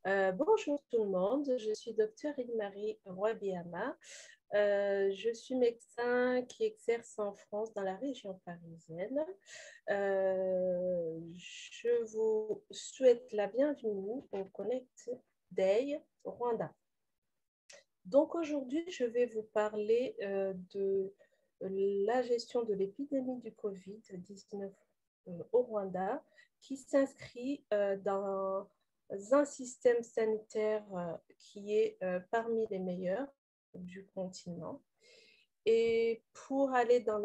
Bonjour tout le monde, je suis docteur Marie Roy-Biama. Je suis médecin qui exerce en France dans la région parisienne. Je vous souhaite la bienvenue au Connect Day Rwanda. Donc aujourd'hui, je vais vous parler de la gestion de l'épidémie du Covid-19 au Rwanda, qui s'inscrit dans un système sanitaire qui est parmi les meilleurs du continent. Et pour aller dans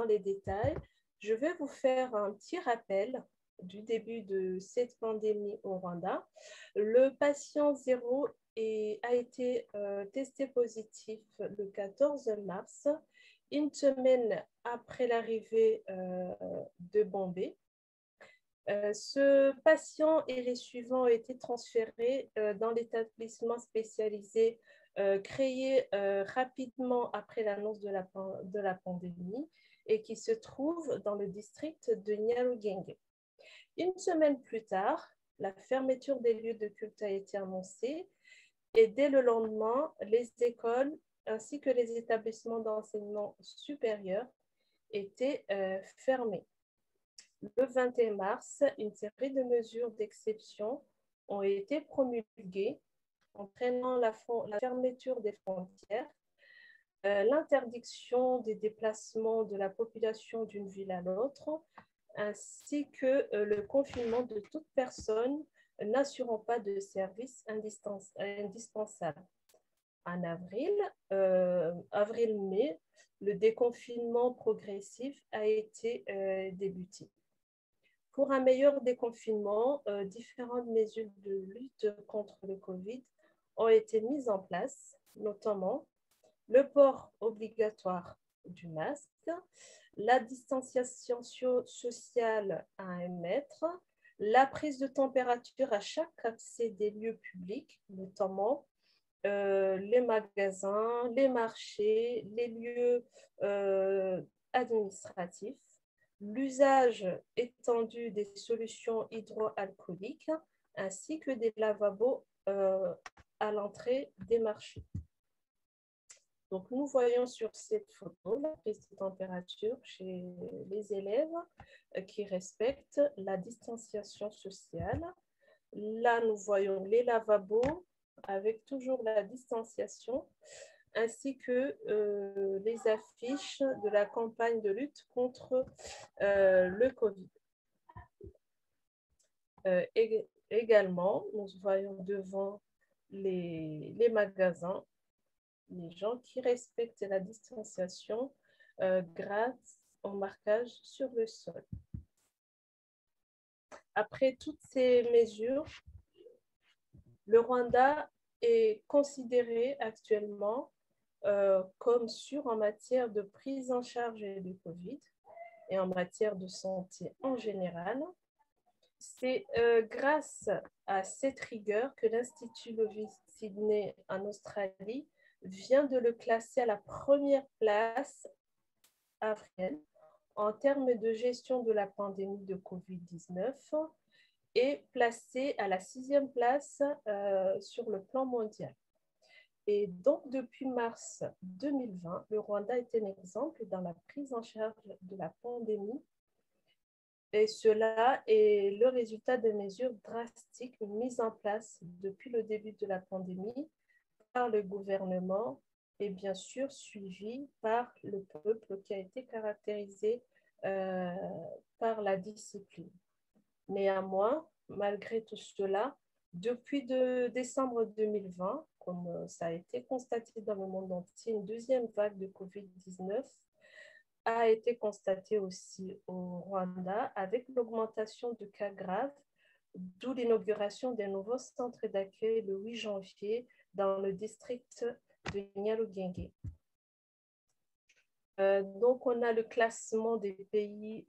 les détails, je vais vous faire un petit rappel du début de cette pandémie au Rwanda. Le patient zéro a été testé positif le 14 mars, une semaine après l'arrivée de Bombay. Ce patient et les suivants ont été transférés dans l'établissement spécialisé créé rapidement après l'annonce de la pandémie et qui se trouve dans le district de Nyarugenge. Une semaine plus tard, la fermeture des lieux de culte a été annoncée et dès le lendemain, les écoles ainsi que les établissements d'enseignement supérieur étaient fermés. Le 21 mars, une série de mesures d'exception ont été promulguées, entraînant la fermeture des frontières, l'interdiction des déplacements de la population d'une ville à l'autre, ainsi que le confinement de toute personne n'assurant pas de services indispensables. En avril-mai, le déconfinement progressif a été débuté. Pour un meilleur déconfinement, différentes mesures de lutte contre le Covid ont été mises en place, notamment le port obligatoire du masque, la distanciation sociale à 1 mètre, la prise de température à chaque accès des lieux publics, notamment les magasins, les marchés, les lieux administratifs, l'usage étendu des solutions hydroalcooliques ainsi que des lavabos à l'entrée des marchés. Donc, nous voyons sur cette photo la prise de température chez les élèves qui respectent la distanciation sociale. Là, nous voyons les lavabos avec toujours la distanciation, ainsi que les affiches de la campagne de lutte contre le Covid. Également, nous voyons devant les magasins les gens qui respectent la distanciation grâce au marquage sur le sol. Après toutes ces mesures, le Rwanda est considéré actuellement comme sûr en matière de prise en charge du Covid et en matière de santé en général. C'est grâce à cette rigueur que l'Institut Lovis Sydney en Australie vient de le classer à la première place africaine en termes de gestion de la pandémie de Covid-19 et placé à la 6e place sur le plan mondial. Et donc, depuis mars 2020, le Rwanda est un exemple dans la prise en charge de la pandémie. Et cela est le résultat de mesures drastiques mises en place depuis le début de la pandémie par le gouvernement et bien sûr suivies par le peuple qui a été caractérisé par la discipline. Néanmoins, malgré tout cela, depuis décembre 2020, comme ça a été constaté dans le monde entier, une deuxième vague de Covid-19 a été constatée aussi au Rwanda avec l'augmentation de cas graves, d'où l'inauguration des nouveaux centres d'accueil le 8 janvier dans le district de Nyarugenge. Donc, on a le classement des pays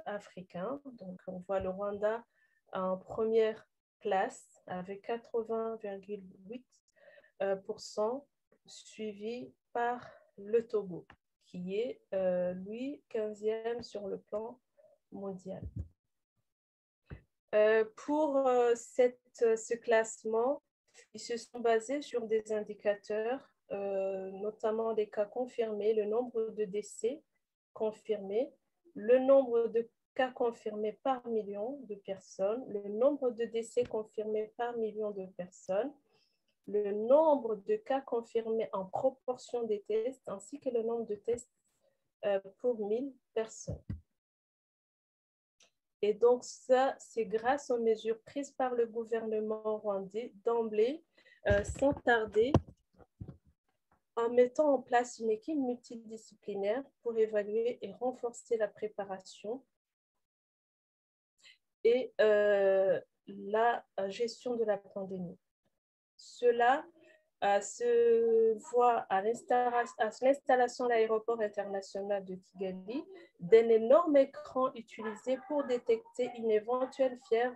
africains. Donc, on voit le Rwanda en première place avec 80,8%, suivi par le Togo, qui est, lui, 15e sur le plan mondial. Ce classement, ils se sont basés sur des indicateurs, notamment des cas confirmés, le nombre de décès confirmés, le nombre de cas confirmés par million de personnes, le nombre de décès confirmés par million de personnes, le nombre de cas confirmés en proportion des tests, ainsi que le nombre de tests pour 1000 personnes. Et donc, ça, c'est grâce aux mesures prises par le gouvernement rwandais d'emblée, sans tarder, en mettant en place une équipe multidisciplinaire pour évaluer et renforcer la préparation et la gestion de la pandémie. Cela se voit à l'installation de l'aéroport international de Kigali d'un énorme écran utilisé pour détecter une éventuelle fièvre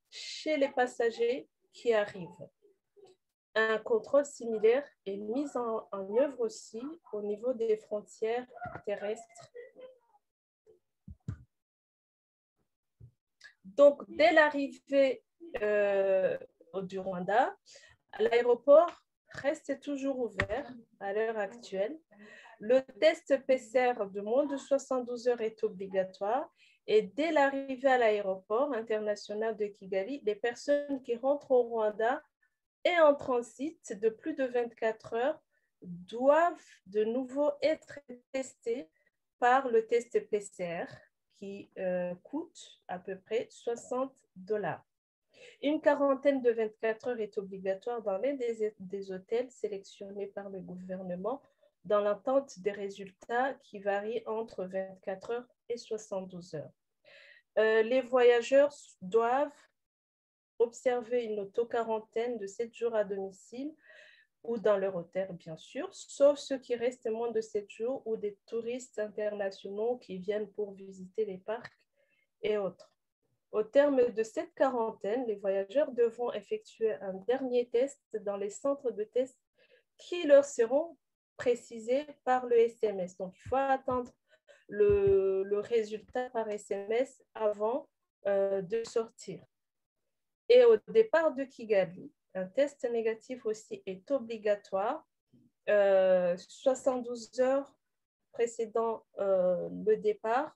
chez les passagers qui arrivent. Un contrôle similaire est mis en œuvre aussi au niveau des frontières terrestres. Donc, dès l'arrivée du Rwanda, l'aéroport reste toujours ouvert à l'heure actuelle. Le test PCR de moins de 72 heures est obligatoire et dès l'arrivée à l'aéroport international de Kigali, les personnes qui rentrent au Rwanda et en transit de plus de 24 heures doivent de nouveau être testées par le test PCR qui coûte à peu près $60. Une quarantaine de 24 heures est obligatoire dans l'un des hôtels sélectionnés par le gouvernement dans l'attente des résultats qui varient entre 24 heures et 72 heures. Les voyageurs doivent observer une auto-quarantaine de 7 jours à domicile ou dans leur hôtel, bien sûr, sauf ceux qui restent moins de 7 jours ou des touristes internationaux qui viennent pour visiter les parcs et autres. Au terme de cette quarantaine, les voyageurs devront effectuer un dernier test dans les centres de test qui leur seront précisés par le SMS. Donc, il faut attendre le résultat par SMS avant de sortir. Et au départ de Kigali, un test négatif aussi est obligatoire 72 heures précédant le départ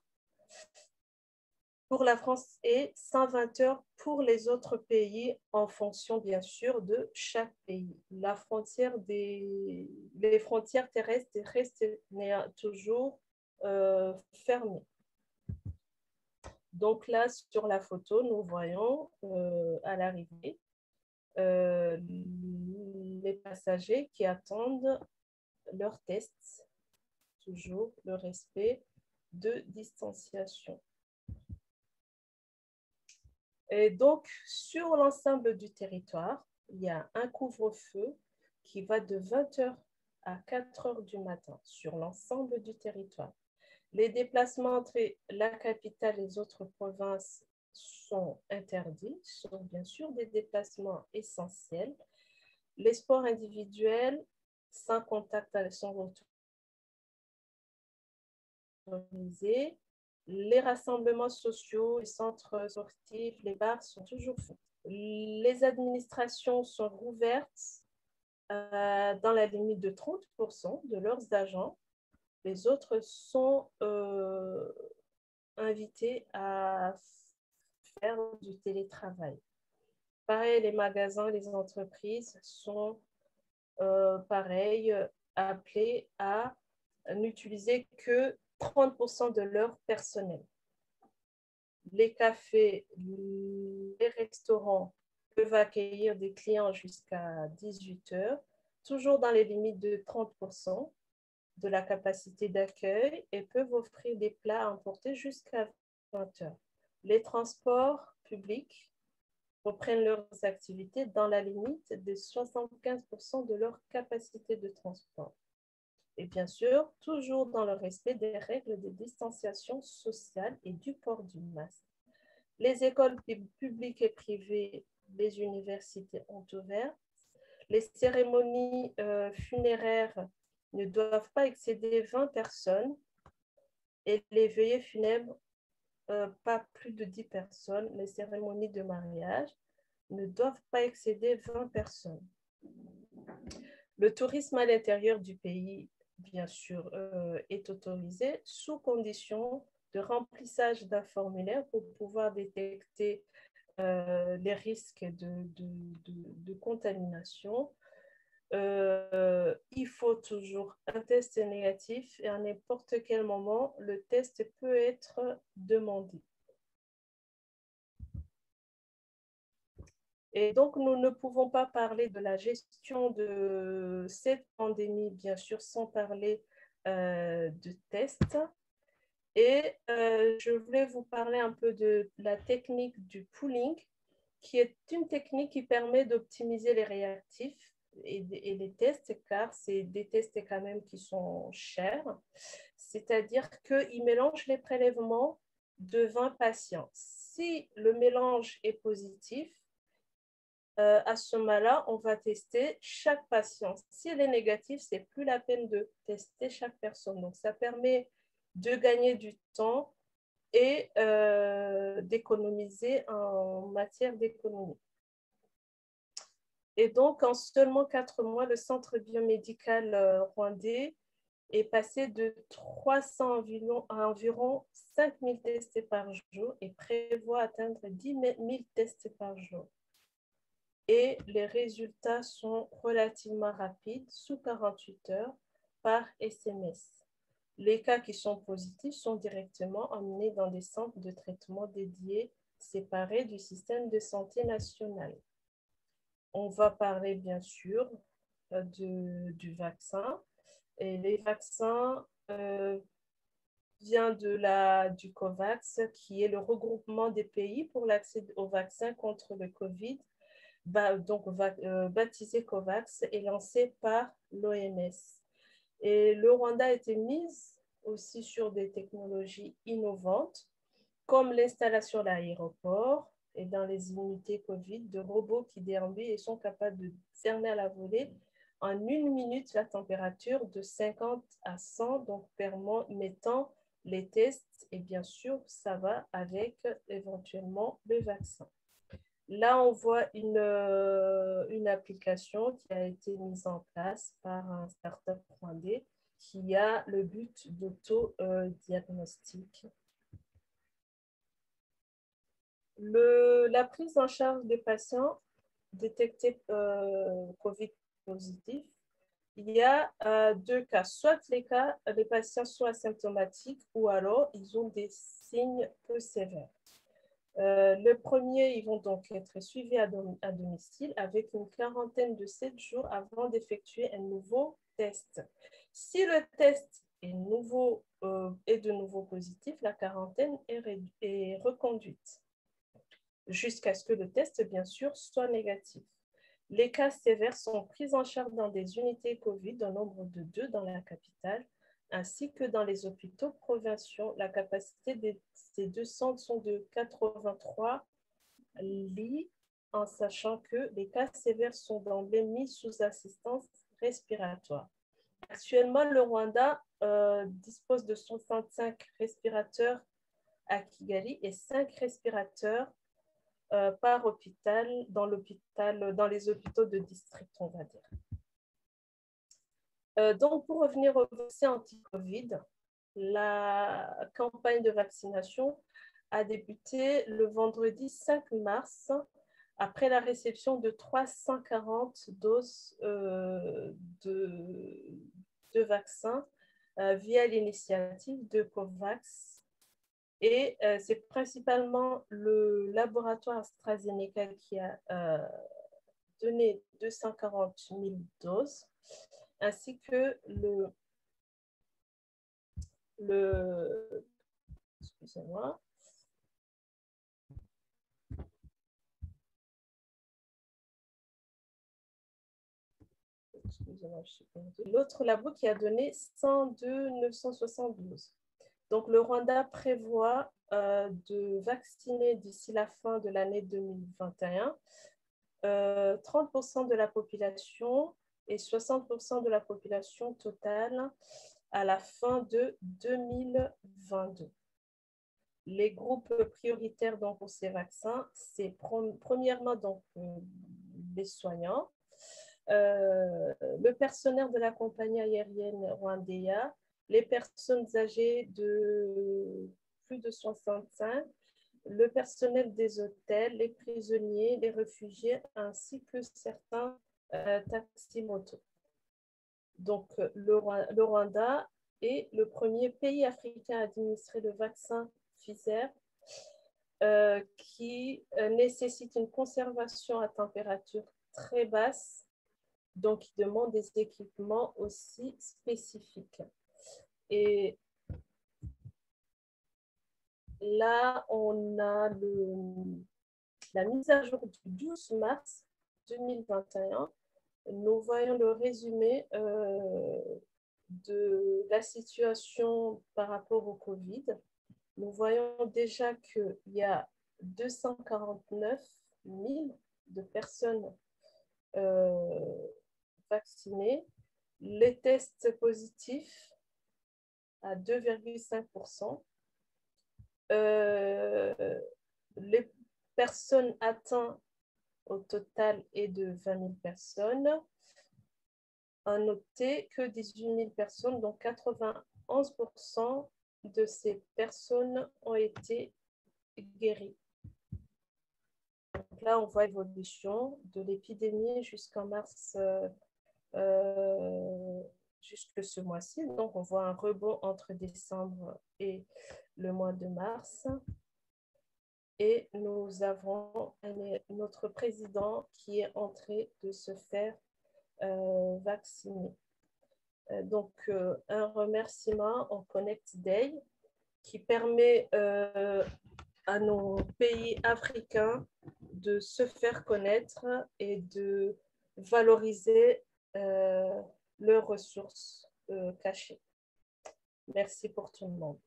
pour la France et 120 heures pour les autres pays en fonction bien sûr de chaque pays. Les frontières terrestres restent toujours fermées. Donc là, sur la photo, nous voyons à l'arrivée les passagers qui attendent leur test, toujours le respect de distanciation. Et donc, sur l'ensemble du territoire, il y a un couvre-feu qui va de 20h à 4h du matin sur l'ensemble du territoire. Les déplacements entre la capitale et les autres provinces sont interdits, sont bien sûr des déplacements essentiels. Les sports individuels sans contact sont autorisés. Les rassemblements sociaux, les centres sportifs, les bars sont toujours faits. Les administrations sont rouvertes dans la limite de 30% de leurs agents. Les autres sont invités à faire du télétravail. Pareil, les magasins, les entreprises sont appelés à n'utiliser que 30% de leur personnel. Les cafés, les restaurants peuvent accueillir des clients jusqu'à 18 heures, toujours dans les limites de 30% de la capacité d'accueil et peuvent offrir des plats à emporter jusqu'à 20 heures. Les transports publics reprennent leurs activités dans la limite de 75% de leur capacité de transport. Et bien sûr, toujours dans le respect des règles de distanciation sociale et du port du masque. Les écoles publiques et privées, les universités ont ouvert. Les cérémonies funéraires ne doivent pas excéder 20 personnes et les veillées funèbres pas plus de 10 personnes. Les cérémonies de mariage ne doivent pas excéder 20 personnes. Le tourisme à l'intérieur du pays, bien sûr, est autorisé sous condition de remplissage d'un formulaire pour pouvoir détecter les risques de contamination. Il faut toujours un test négatif et à n'importe quel moment, le test peut être demandé. Et donc, nous ne pouvons pas parler de la gestion de cette pandémie, bien sûr, sans parler de tests. Et je voulais vous parler un peu de la technique du pooling, qui est une technique qui permet d'optimiser les réactifs et les tests, car c'est des tests quand même qui sont chers. C'est-à-dire qu'ils mélangent les prélèvements de 20 patients. Si le mélange est positif, à ce moment-là, on va tester chaque patient. Si elle est négative, c'est plus la peine de tester chaque personne. Donc, ça permet de gagner du temps et d'économiser en matière d'économie. Et donc, en seulement 4 mois, le centre biomédical rwandais est passé de 300 à environ 5 000 tests par jour et prévoit atteindre 10 000 tests par jour. Et les résultats sont relativement rapides, sous 48 heures, par SMS. Les cas qui sont positifs sont directement emmenés dans des centres de traitement dédiés, séparés du système de santé national. On va parler bien sûr du vaccin. Et les vaccins viennent du COVAX, qui est le regroupement des pays pour l'accès au vaccin contre le Covid, baptisé COVAX et lancé par l'OMS. Et le Rwanda a été mis aussi sur des technologies innovantes, comme l'installation d'aéroports et dans les unités Covid de robots qui déambulent et sont capables de cerner à la volée en 1 minute la température de 50 à 100, donc permettant les tests et bien sûr, ça va avec éventuellement le vaccin. Là, on voit une application qui a été mise en place par un startup rwandais qui a le but d'auto-diagnostic. La prise en charge des patients détectés COVID positifs, il y a 2 cas. Soit les patients sont asymptomatiques ou alors ils ont des signes peu sévères. Le premier, ils vont donc être suivis à domicile avec une quarantaine de 7 jours avant d'effectuer un nouveau test. Si le test est de nouveau positif, la quarantaine est reconduite jusqu'à ce que le test, bien sûr, soit négatif. Les cas sévères sont pris en charge dans des unités COVID au nombre de 2 dans la capitale, ainsi que dans les hôpitaux provinciaux. La capacité de ces 2 centres sont de 83 lits, en sachant que les cas sévères sont d'emblée mis sous assistance respiratoire. Actuellement, le Rwanda dispose de 65 respirateurs à Kigali et 5 respirateurs par hôpital, dans les hôpitaux de district, on va dire. Donc, pour revenir au vaccin anti-Covid, la campagne de vaccination a débuté le vendredi 5 mars après la réception de 340 doses de vaccins via l'initiative de COVAX. Et c'est principalement le laboratoire AstraZeneca qui a donné 240 000 doses, ainsi que excusez-moi. Excusez-moi, je suis perdue. L'autre labo qui a donné 102 972. Donc, le Rwanda prévoit de vacciner d'ici la fin de l'année 2021 30% de la population et 60% de la population totale à la fin de 2022. Les groupes prioritaires donc, pour ces vaccins, c'est premièrement donc, les soignants, le personnel de la compagnie aérienne Rwandea, les personnes âgées de plus de 65, le personnel des hôtels, les prisonniers, les réfugiés, ainsi que certains taximotos. Donc, le Rwanda est le premier pays africain à administrer le vaccin Pfizer qui nécessite une conservation à température très basse, donc il demande des équipements aussi spécifiques. Et là, on a la mise à jour du 12 mars 2021. Nous voyons le résumé de la situation par rapport au Covid. Nous voyons déjà qu'il y a 249 000 de personnes vaccinées. Les tests positifs à 2,5%. Les personnes atteintes au total est de 20 000 personnes. À noter que 18 000 personnes, donc 91% de ces personnes ont été guéries. Donc là, on voit l'évolution de l'épidémie jusqu'en mars, jusque ce mois-ci. Donc, on voit un rebond entre décembre et le mois de mars. Et nous avons notre président qui est en train de se faire vacciner. Donc, un remerciement au Connect Day qui permet à nos pays africains de se faire connaître et de valoriser leurs ressources cachées. Merci pour tout le monde.